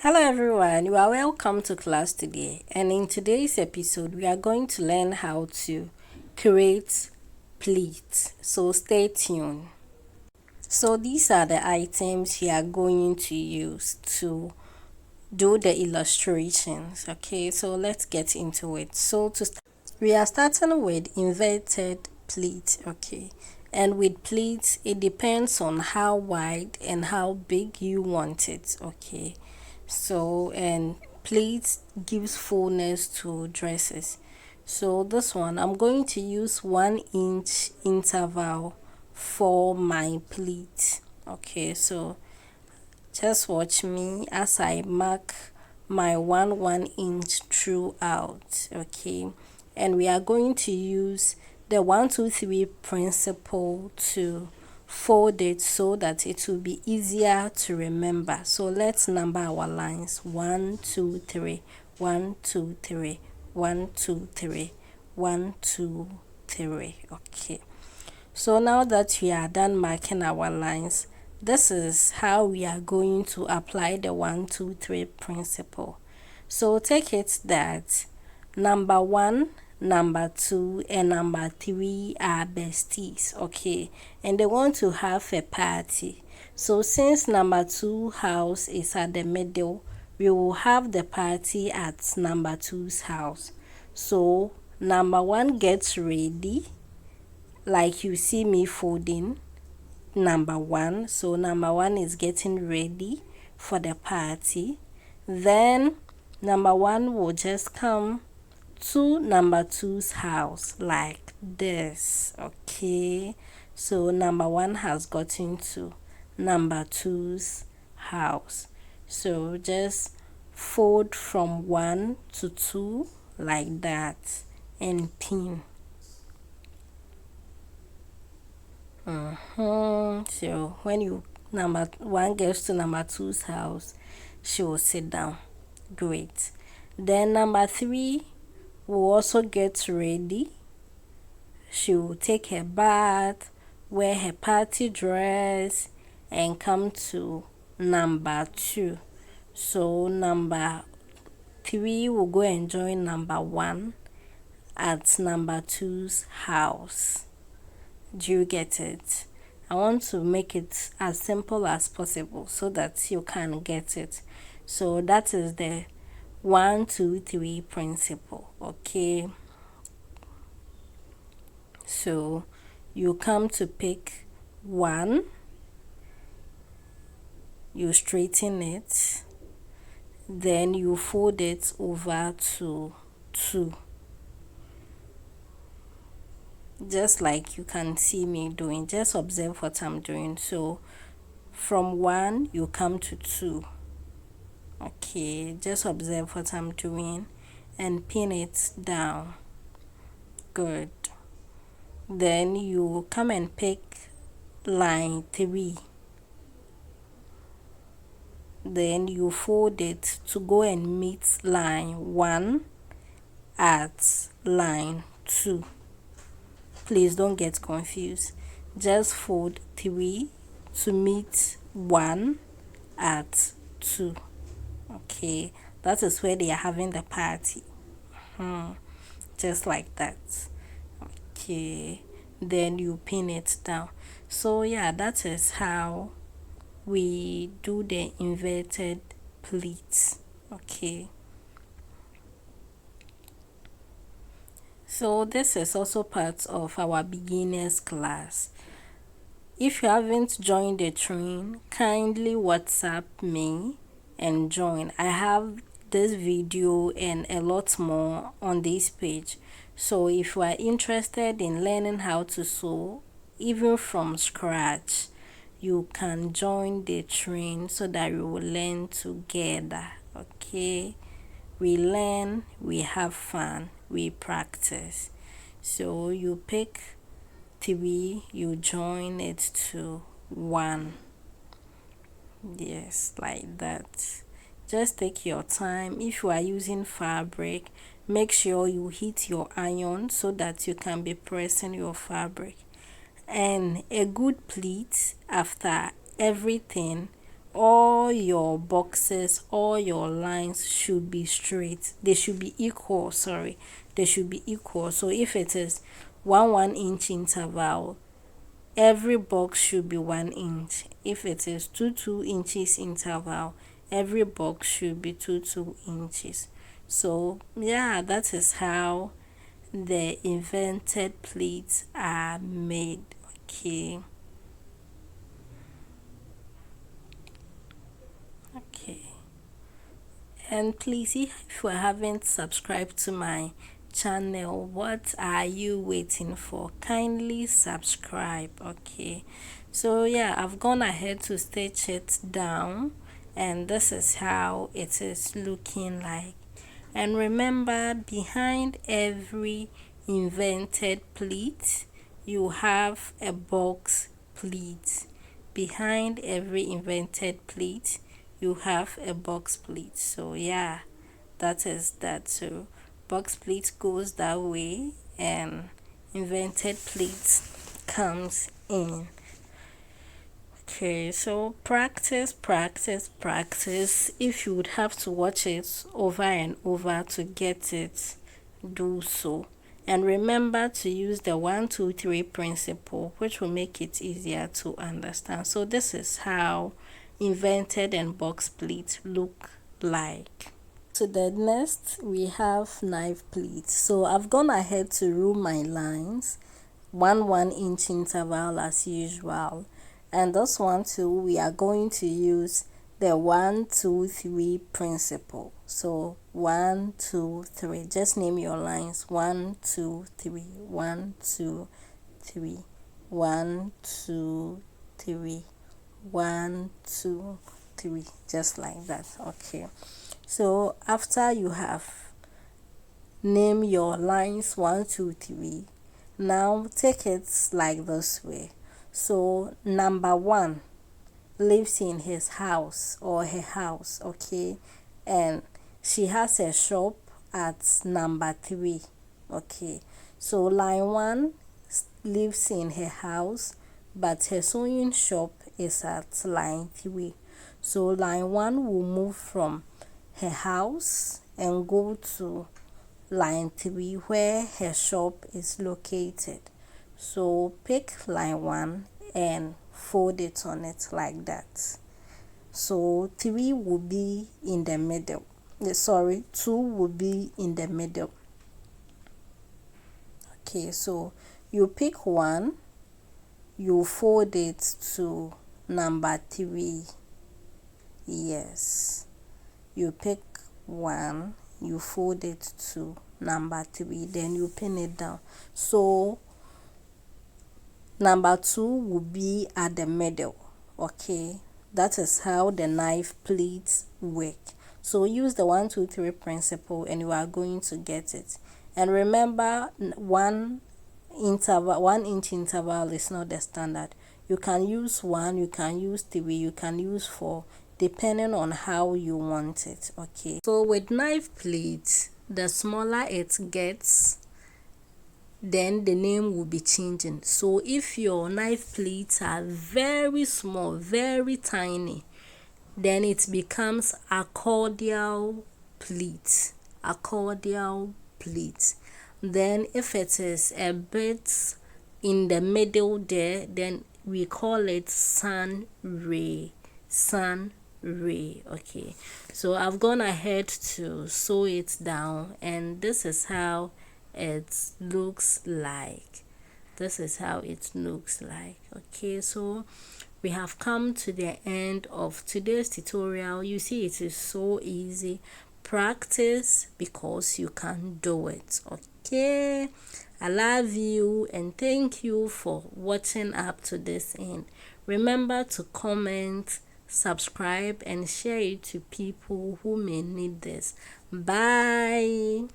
Hello everyone, you are welcome to class today, and in today's episode we are going to learn how to create pleats. So stay tuned. So these are the items we are going to use to do the illustrations. Okay, so let's get into it. We are starting with inverted pleat. Okay, and with pleats it depends on how wide and how big you want it. Okay, so and pleats gives fullness to dresses. So this one I'm going to use 1 inch interval for my pleat. Okay, so just watch me as I mark my 1 inch throughout. Okay, and we are going to use the 1 2 3 principle to fold it so that it will be easier to remember. So let's number our lines: 1 2 3, 1 2 3, 1 2 3, 1 2 3. Okay, so now that we are done marking our lines, this is how we are going to apply the 1 2 3 principle. So take it that number 1, number 2 and number 3 are besties. Okay, and they want to have a party. So since number 2 house is at the middle, we will have the party at number 2's house. So number 1 gets ready, like you see me folding number 1. So number 1 is getting ready for the party. Then number 1 will just come to number 2's house like this. Okay, so number 1 has gotten to number 2's house. So just fold from 1 to 2 like that and pin. So when you number 1 gets to number 2's house, she will sit down. Great. Then number 3 will also get ready. She will take her bath, wear her party dress, and come to number 2. So number 3 will go and join number 1 at number 2's house. Do you get it? I want to make it as simple as possible so that you can get it. So that is the 1 2 3 principle. Okay, so you come to pick 1, you straighten it, then you fold it over to 2, just like you can see me doing. Just observe what I'm doing. So from 1 you come to 2. Okay, just observe what I'm doing and pin it down. Good. Then you come and pick line 3, then you fold it to go and meet line 1 at line 2. Please don't get confused. Just fold 3 to meet 1 at 2. Okay, that is where they are having the party. Just like that. Okay, then you pin it down. So yeah, that is how we do the inverted pleats. Okay, so this is also part of our beginners class. If you haven't joined the train, kindly WhatsApp me and join. I have this video and a lot more on this page. So if you are interested in learning how to sew even from scratch, you can join the train so that we will learn together. Okay, we learn, we have fun, we practice. So you pick 3, you join it to 1. Yes, like that. Just take your time. If you are using fabric, make sure you heat your iron so that you can be pressing your fabric. And a good pleat, after everything, all your boxes, all your lines should be straight. They should be equal, sorry. They should be equal. So if it is 1 inch interval, every box should be 1 inch. If it is 2 inches interval, every box should be 2 inches. So yeah, that is how the invented pleats are made. Okay. And please, if you haven't subscribed to my channel, what are you waiting for? Kindly subscribe. Okay, so yeah, I've gone ahead to stitch it down, and this is how it is looking like. And remember, behind every invented pleat, you have a box pleat. Behind every invented pleat, you have a box pleat. So yeah, that is that. So box pleat goes that way, and invented pleat comes in. Okay, so practice, practice, practice. If you would have to watch it over and over to get it, do so. And remember to use the 1 2 3 principle, which will make it easier to understand. So this is how invented and box pleat look like. So the next we have knife pleats. So I've gone ahead to rule my lines 1 inch interval as usual, and this one too we are going to use the 1 2 3 principle. So 1 2 3, just name your lines 1 2 3 1 2 3 1 2 3 1 2 3, just like that. Okay, so after you have named your lines 1 2 3, now take it like this way. So number 1 lives in his house or her house, okay, and she has a shop at number 3. Okay, so line 1 lives in her house, but her sewing shop is at line 3. So line 1 will move from her house and go to line 3 where her shop is located. So pick line 1 and fold it on it like that. So 3 will be in the middle. Sorry, 2 will be in the middle. Okay, so you pick 1, you fold it to number 3. Yes, you pick 1, you fold it to number 3, then you pin it down. So number 2 will be at the middle. Okay, that is how the knife pleats work. So use the 1 2 3 principle and you are going to get it. And remember, 1 inch interval is not the standard. You can use 1, you can use 3, you can use 4, depending on how you want it. Okay, so with knife pleats, the smaller it gets, then the name will be changing. So if your knife pleats are very small, very tiny, then it becomes accordial pleat. Accordial pleat. Then if it is a bit in the middle there, then we call it sun ray. Sun ray. Okay, so I've gone ahead to sew it down, and this is how it looks like. This is how it looks like. Okay, so we have come to the end of today's tutorial. You see, it is so easy. Practice because you can do it. Okay, I love you and thank you for watching up to this end. Remember to comment, subscribe, and share it to people who may need this. Bye.